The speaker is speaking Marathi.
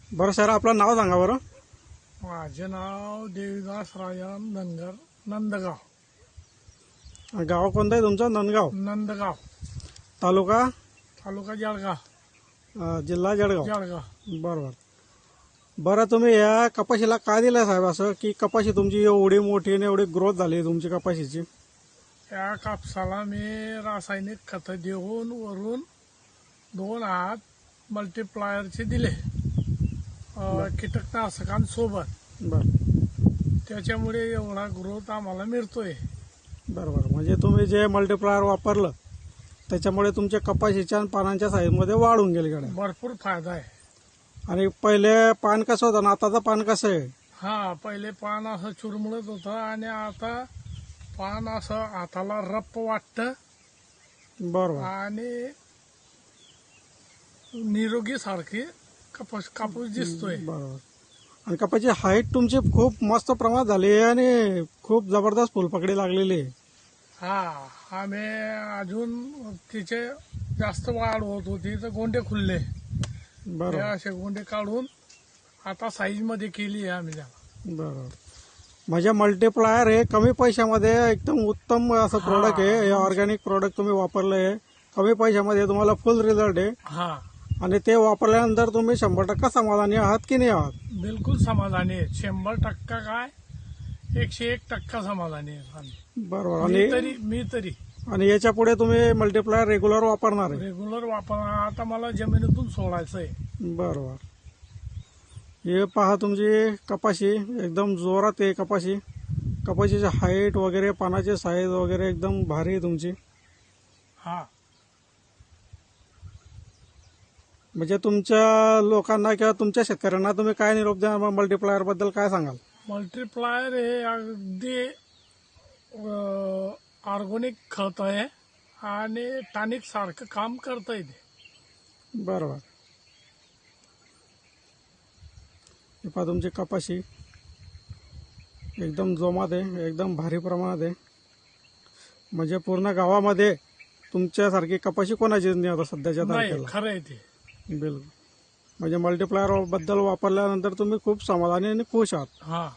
बरं सर, आपलं नाव सांगा बरं. माझे नाव देवीदास राजाराम धनगर, नंदगाव. गाव कोणतं आहे तुमचं? नंदगाव. नंदगाव तालुका तालुका जळगाव. जिल्हा जळगाव. जळगाव. बरोबर. बरं, तुम्ही या कपाशीला काय दिलं साहेब असं की कपाशी तुमची एवढी मोठी आणि एवढी ग्रोथ झाली तुमची कपाशीची? या कापसाला मी रासायनिक खत देऊन वरून 2 हात मल्टीप्लायरचे दिले कीटकनाशकांसोबत. बरं त्याच्यामुळे एवढा ग्रोथ आम्हाला मिळतोय. बरोबर. म्हणजे तुम्ही जे मल्टीप्लायर वापरलं त्याच्यामुळे तुमच्या कपाशीच्या आणि पानांच्या साईजमध्ये वाढ होऊन गेली कडे. भरपूर फायदा आहे. आणि पहिले पान कसं होतं ना आताचं पान कसं आहे? हा, पहिले पान असं चुरमुळत होतं आणि आता पान असं हाताला रप्प वाटतं बरोबर. आणि निरोगी सारखी कापूस दिसतोय. बरोबर. आणि कपाची हाईट तुमची खूप मस्त प्रमाणात झाली आहे आणि खूप जबरदस्त फुलपकडी लागलेली आहे. हा, आम्ही अजून तिचे जास्त वाढ होत होती तर गोंडे खुलले. बरोबर. असे गोंडे काढून आता साईज मध्ये केली आहे आम्ही त्याला. बरोबर. म्हणजे मल्टीप्लायर हे कमी पैशामध्ये एकदम उत्तम असं प्रोडक्ट आहे. हे ऑर्गॅनिक प्रोडक्ट तुम्ही वापरलंय, कमी पैशामध्ये तुम्हाला फुल रिझल्ट आहे. हा, आणि ते वापरल्यानंतर तुम्ही 100% समाधानी आहात की नाही आहात? बिलकुल समाधानी आहे. 100% काय 101% समाधानी आहे आम्ही. बरोबर. मी तरी आणि याच्या पुढे तुम्ही मल्टीप्लायर रेग्युलर वापरणार आहे? रेग्युलर वापरणार. आता मला जमिनीतून सोडायचं आहे. बरोबर. हे पहा, तुमची कपाशी एकदम जोरात आहे. कपाशीची हाईट वगैरे, पानाची साईज वगैरे एकदम भारी आहे तुमची. हा, म्हणजे तुमच्या लोकांना किंवा तुमच्या शेतकऱ्यांना तुम्ही काय निरोप द्या? मल्टीप्लायर बद्दल काय सांगाल? मल्टीप्लायर हे अगदी ऑर्गॅनिक खत आहे आणि टॉनिक सारखं काम करता येते. बरोबर. हे पहा, तुमची कपाशी एकदम जोमात आहे, एकदम भारी प्रमाणात आहे. म्हणजे पूर्ण गावामध्ये तुमच्यासारखी कपाशी कोणाचीच नाही आता सध्याच्या नाही, तारखेला. खरं आहे ते. बिलकुल. म्हणजे मल्टीप्लायर बद्दल वापरल्यानंतर तुम्ही खूप समाधानी आणि खुश आहात. हा.